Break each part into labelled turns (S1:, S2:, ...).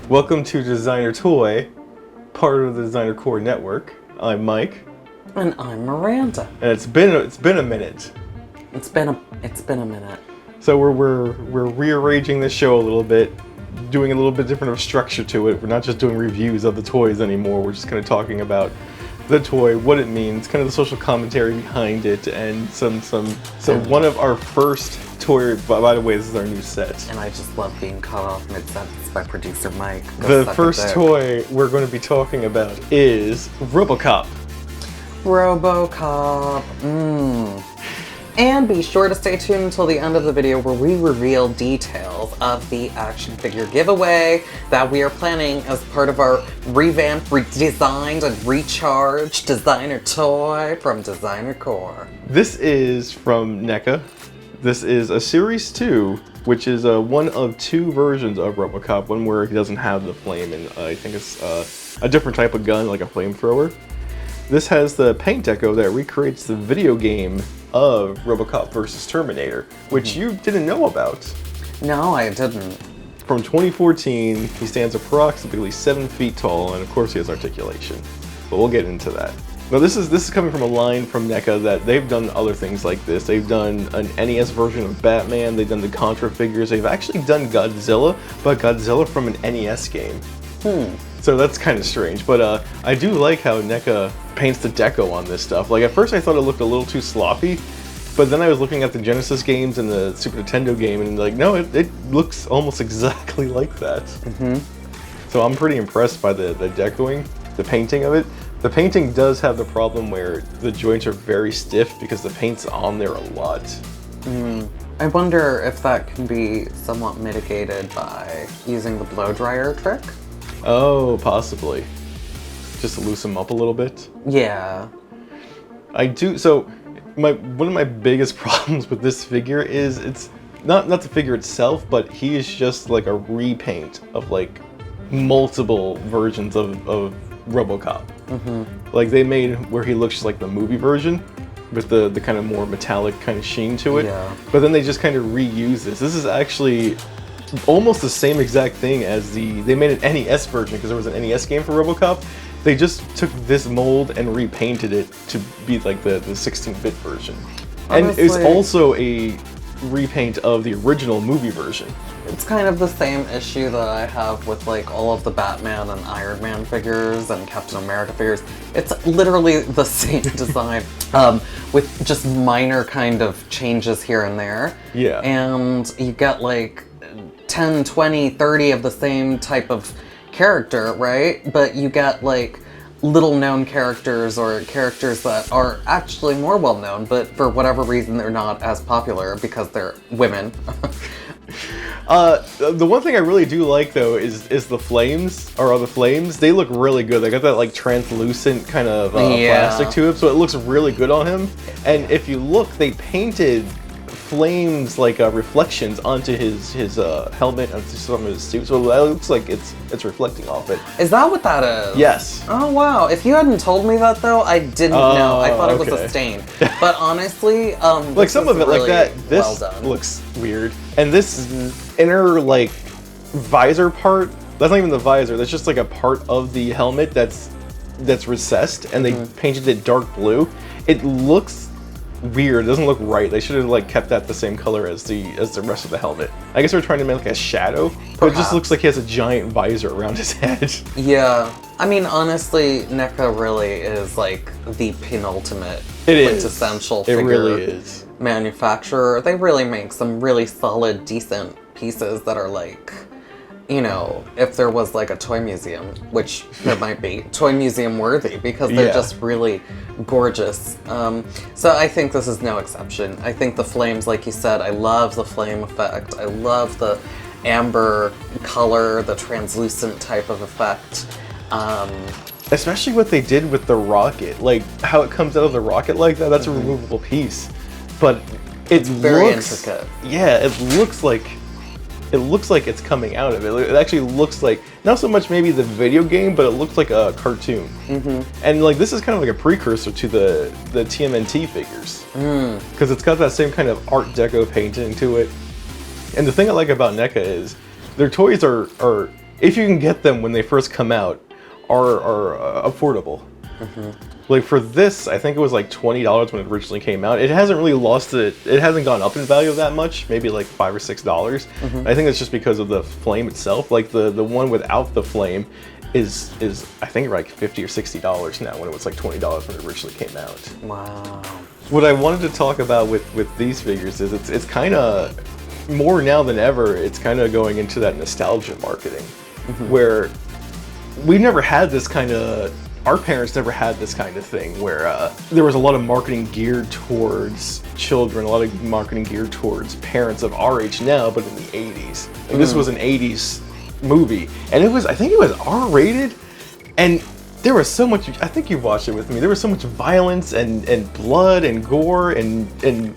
S1: Welcome to Designer Toy, part of the Designer Core Network. I'm Mike.
S2: And I'm Miranda.
S1: And it's been a minute.
S2: It's been a minute.
S1: So we're rearranging the show a little bit, doing a little bit different of a structure to it. We're not just doing reviews of the toys anymore. We're just kind of talking about the toy, what it means, kind of the social commentary behind it, and some. So one of our first toy. By the way, this is our new set.
S2: And I just love being cut off mid-sentence by producer Mike.
S1: The first toy we're going to be talking about is Robocop.
S2: Robocop. And be sure to stay tuned until the end of the video where we reveal details of the action figure giveaway that we are planning as part of our revamped, redesigned, and recharged designer toy from Designer Core.
S1: This is from NECA. This is a Series 2, which is one of two versions of Robocop. One where he doesn't have the flame, and I think it's a different type of gun, like a flamethrower. This has the paint deco that recreates the video game of Robocop versus Terminator, which you didn't know about.
S2: No, I didn't.
S1: From 2014, he stands approximately 7 feet tall, and of course he has articulation. But we'll get into that. Now this is coming from a line from NECA that they've done other things like this. They've done an NES version of Batman, they've done the Contra figures, they've actually done Godzilla, but Godzilla from an NES game. So that's kind of strange, but I do like how NECA paints the deco on this stuff. Like at first I thought it looked a little too sloppy, but then I was looking at the Genesis games and the Super Nintendo game and like, no, it looks almost exactly like that. So I'm pretty impressed by the decoing, the painting of it. The painting does have the problem where the joints are very stiff because the paint's on there a lot.
S2: I wonder if that can be somewhat mitigated by using the blow dryer trick.
S1: Oh, possibly. Just to loosen them up a little bit.
S2: Yeah.
S1: I do. So, one of my biggest problems with this figure is it's not the figure itself, but he is just like a repaint of like multiple versions of Robocop. Like they made where he looks like the movie version with the kind of more metallic kind of sheen to it.
S2: Yeah.
S1: But then they just kind of reuse this. This is actually almost the same exact thing as they made an NES version because there was an NES game for Robocop. They just took this mold and repainted it to be like the 16-bit version. And it's also a repaint of the original movie version.
S2: It's kind of the same issue that I have with like all of the Batman and Iron Man figures and Captain America figures. It's literally the same design with just minor kind of changes here and there.
S1: Yeah.
S2: And you get like 10, 20, 30 of the same type of character, right? But you get like little known characters or characters that are actually more well known, but for whatever reason they're not as popular because they're women.
S1: The one thing I really do like though is the flames, or the flames. They look really good. They got that like translucent kind of plastic to it, so it looks really good on him. And if you look, they painted flames like reflections onto his helmet and some of his suit, so it looks like it's reflecting off it.
S2: Is that what that is?
S1: Yes.
S2: Oh wow! If you hadn't told me that though, I didn't know. I thought it was a stain. But honestly,
S1: like some of it
S2: really
S1: like that. This looks weird, and this inner like visor part. That's not even the visor. That's just like a part of the helmet that's recessed, and they painted it dark blue. It looks weird. It doesn't look right. They should have like kept that the same color as the rest of the helmet. I guess they're trying to make like a shadow, but it just looks like he has a giant visor around his head.
S2: Yeah. I mean, honestly, NECA really is like the penultimate quintessential figure manufacturer. They really make some really solid, decent pieces that are like, you know, if there was like a toy museum, which there might be, toy museum worthy, because they're just really gorgeous. So I think this is no exception. I think the flames, like you said, I love the flame effect. I love the amber color, the translucent type of effect.
S1: Especially what they did with the rocket, like how it comes out of the rocket like that. That's a removable piece, but it's
S2: very intricate.
S1: Yeah, it looks like it's coming out of it. It actually looks like, not so much maybe the video game, but it looks like a cartoon. And like this is kind of like a precursor to the TMNT figures, because it's got that same kind of Art Deco painting to it. And the thing I like about NECA is their toys are if you can get them when they first come out, are affordable. Like for this, I think it was like $20 when it originally came out. It hasn't really lost it. It hasn't gone up in value that much. Maybe like $5 or $6. I think it's just because of the flame itself. Like the one without the flame is I think like $50 or $60 now, when it was like $20 when it originally came out.
S2: Wow.
S1: What I wanted to talk about with these figures is it's kind of more now than ever. It's kind of going into that nostalgia marketing, where we've never had this kind of. Our parents never had this kind of thing where there was a lot of marketing geared towards children, a lot of marketing geared towards parents of our age now, but in the 80s. Like this was an 80s movie, and I think it was R-rated, and there was so much, I think you watched it with me, there was so much violence and blood and gore and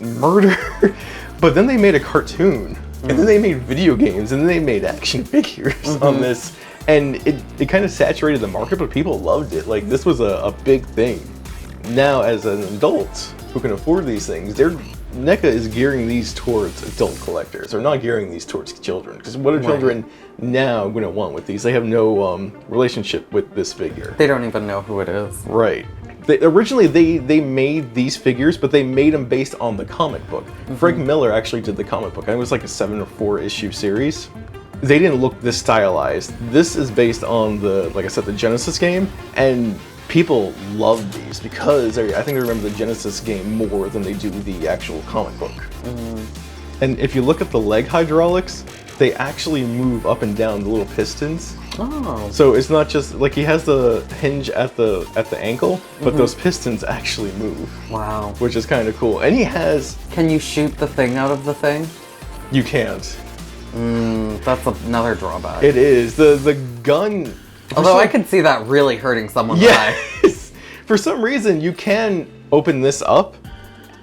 S1: murder, but then they made a cartoon, and then they made video games, and then they made action figures on this. And it kind of saturated the market, but people loved it. Like, this was a big thing. Now, as an adult who can afford these things, NECA is gearing these towards adult collectors. They're not gearing these towards children. Because what are children now going to want with these? They have no relationship with this figure.
S2: They don't even know who it is.
S1: Right. Originally, they made these figures, but they made them based on the comic book. Frank Miller actually did the comic book. I think it was like a 7 or 4 issue series. They didn't look this stylized. This is based on like I said, the Genesis game, and people love these because I think they remember the Genesis game more than they do the actual comic book. And if you look at the leg hydraulics, they actually move up and down the little pistons.
S2: Oh.
S1: So it's not just like he has the hinge at the ankle, but those pistons actually move.
S2: Wow.
S1: Which is kind of cool. And he has.
S2: Can you shoot the thing out of the thing?
S1: You can't.
S2: That's another drawback.
S1: It is. The gun...
S2: Although I can see that really hurting someone's eye.
S1: Yes! For some reason, you can open this up,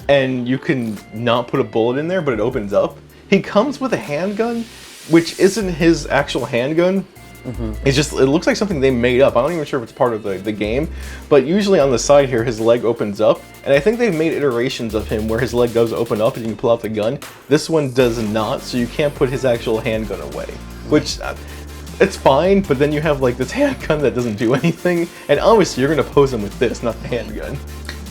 S1: and you can not put a bullet in there, but it opens up. He comes with a handgun, which isn't his actual handgun. It's just, it looks like something they made up. I'm not even sure if it's part of the game, but usually on the side here, his leg opens up, and I think they've made iterations of him where his leg does open up and you can pull out the gun. This one does not, so you can't put his actual handgun away, which it's fine, but then you have like this handgun that doesn't do anything, and obviously you're gonna pose him with this, not the handgun.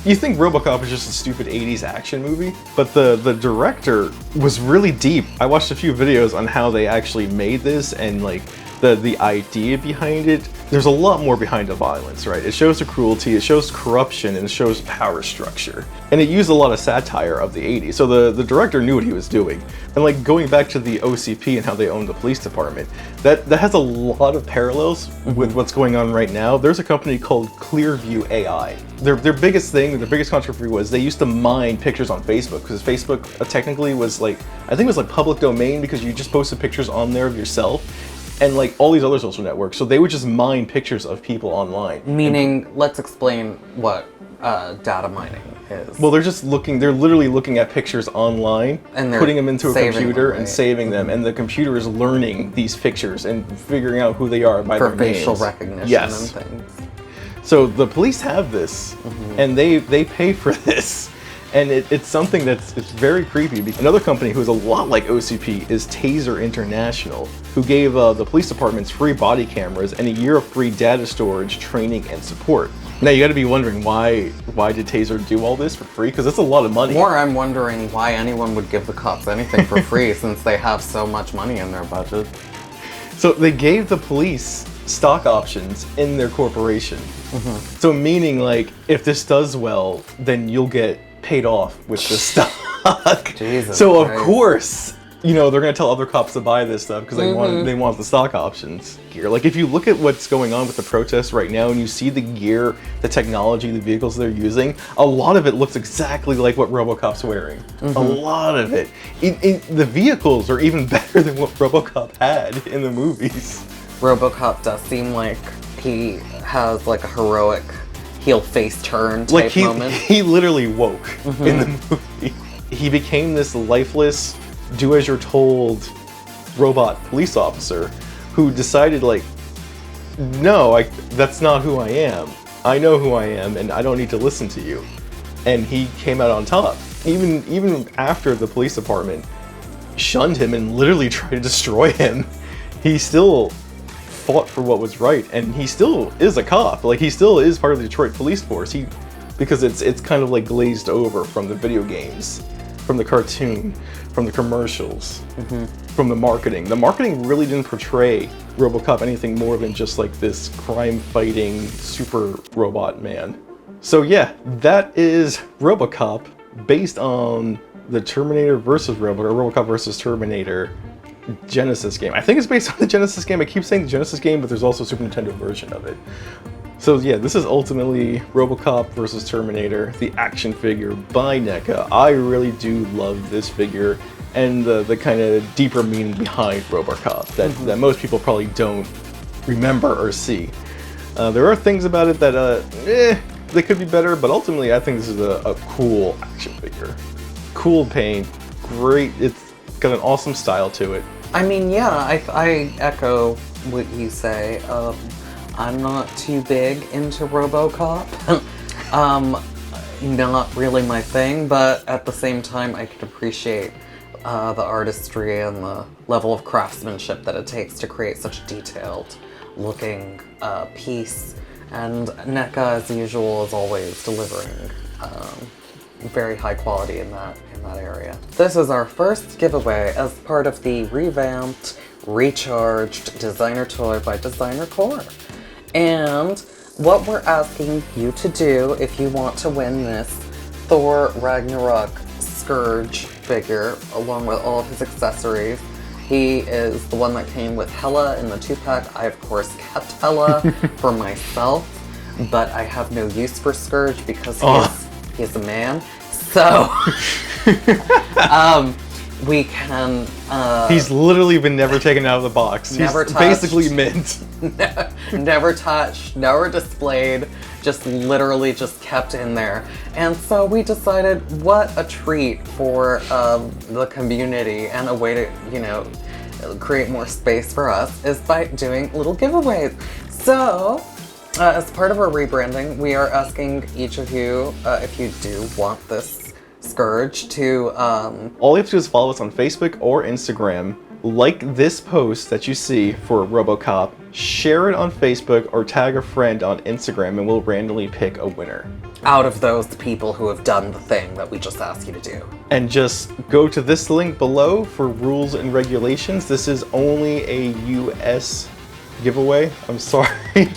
S1: You think Robocop is just a stupid 80s action movie, but the director was really deep. I watched a few videos on how they actually made this and like the idea behind it. There's a lot more behind the violence, right? It shows the cruelty, it shows corruption, and it shows power structure. And it used a lot of satire of the 80s, so the director knew what he was doing. And like going back to the OCP and how they own the police department, that has a lot of parallels with what's going on right now. There's a company called Clearview AI. Their biggest thing, their biggest controversy was they used to mine pictures on Facebook, because Facebook technically was like, I think it was like public domain because you just posted pictures on there of yourself. And like all these other social networks, so they would just mine pictures of people online.
S2: Meaning, let's explain what data mining is.
S1: Well, they're literally looking at pictures online, and putting them into a computer and saving them, and the computer is learning these pictures and figuring out who they are by their names.
S2: For facial recognition and things.
S1: So the police have this, and they pay for this. And it's something it's very creepy. Another company who's a lot like OCP is Taser International, who gave the police departments free body cameras and a year of free data storage, training, and support. Now you got to be wondering why did Taser do all this for free? Because it's a lot of money.
S2: Or I'm wondering why anyone would give the cops anything for free since they have so much money in their budget.
S1: So they gave the police stock options in their corporation. So meaning like if this does well, then you'll get paid off with the stock.
S2: Jesus
S1: so
S2: Christ.
S1: Of course, you know, they're gonna tell other cops to buy this stuff because they want the stock options gear. Like if you look at what's going on with the protests right now and you see the gear, the technology, the vehicles they're using, a lot of it looks exactly like what Robocop's wearing. A lot of it. The vehicles are even better than what Robocop had in the movies.
S2: Robocop does seem like he has like a heroic heel face turn type moment.
S1: He literally woke in the movie. He became this lifeless, do as you're told robot police officer who decided like, no, that's not who I am. I know who I am and I don't need to listen to you. And he came out on top. Even after the police department shunned him and literally tried to destroy him, he still fought for what was right, and he still is a cop. Like, he still is part of the Detroit police force. Because it's kind of like glazed over from the video games, from the cartoon, from the commercials, from the marketing. The marketing really didn't portray Robocop anything more than just like this crime-fighting super robot man. So yeah, that is Robocop, based on the Terminator versus Robocop versus Terminator Genesis game. I think it's based on the Genesis game. I keep saying the Genesis game, but there's also a Super Nintendo version of it. So yeah, this is ultimately Robocop versus Terminator, the action figure by NECA. I really do love this figure and the kind of deeper meaning behind Robocop that most people probably don't remember or see. There are things about it that they could be better, but ultimately I think this is a cool action figure. Cool paint, great, it's got an awesome style to it.
S2: I mean, yeah, I echo what you say. I'm not too big into Robocop. Not really my thing, but at the same time I can appreciate the artistry and the level of craftsmanship that it takes to create such a detailed looking piece. And NECA, as usual, is always delivering very high quality in that area. This is our first giveaway as part of the revamped, recharged designer toy by Designer Core. And what we're asking you to do if you want to win this Thor Ragnarok Scourge figure along with all of his accessories. He is the one that came with Hela in the 2-pack. I of course kept Hela for myself, but I have no use for Scourge because he's a man. So we can
S1: he's literally been never taken out of the box.
S2: Never
S1: He's
S2: touched,
S1: basically mint.
S2: Never touched, never displayed, just literally just kept in there. And so we decided what a treat for the community and a way to, you know, create more space for us is by doing little giveaways. So as part of our rebranding, we are asking each of you if you do want this Scourge to
S1: all you have to do is follow us on Facebook or Instagram, like this post that you see for Robocop, share it on Facebook, or tag a friend on Instagram, and we'll randomly pick a winner
S2: out of those people who have done the thing that we just asked you to do.
S1: And just go to this link below for rules and regulations. This is only a US giveaway. I'm sorry.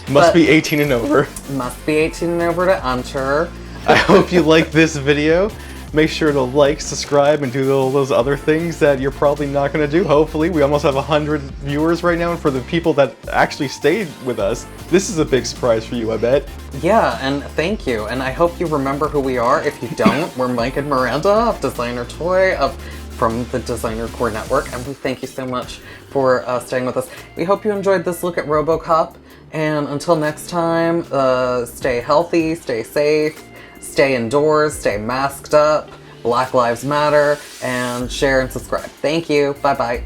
S1: Must be 18 and over.
S2: Must be 18 and over to enter.
S1: I hope you like this video. Make sure to like, subscribe, and do all those other things that you're probably not going to do. Hopefully, we almost have 100 viewers right now, and for the people that actually stayed with us, this is a big surprise for you, I bet.
S2: Yeah, and thank you. And I hope you remember who we are. If you don't, we're Mike and Miranda of Designer Toy from the Designer Core Network, and we thank you so much for staying with us. We hope you enjoyed this look at Robocop, and until next time, stay healthy, stay safe, stay indoors, stay masked up, Black Lives Matter, and share and subscribe. Thank you. Bye-bye.